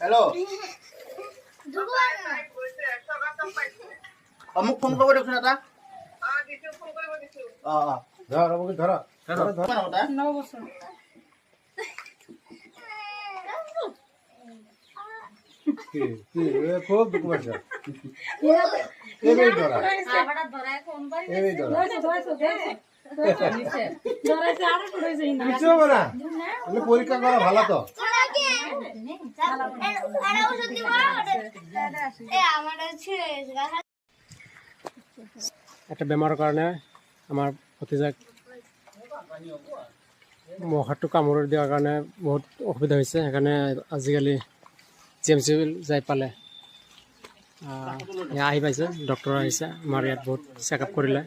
hello' মোক phone কৰিব দিয়কচোন এটা ধৰা খুব দুঃখ পাইছে পৰীক্ষা কৰা ভালো তো একটা বেমাৰৰ কাৰণে আমাৰ ভতিজাক মহাটো কামোৰ দিয়াৰ কাৰণে বহুত অসুবিধা হৈছে সেইকাৰণে আজিকালি GMC যাই পালে আহি পাইছে ডক্টৰ আহিছে আমাৰ ইয়াত বহুত চেকআপ কৰিলে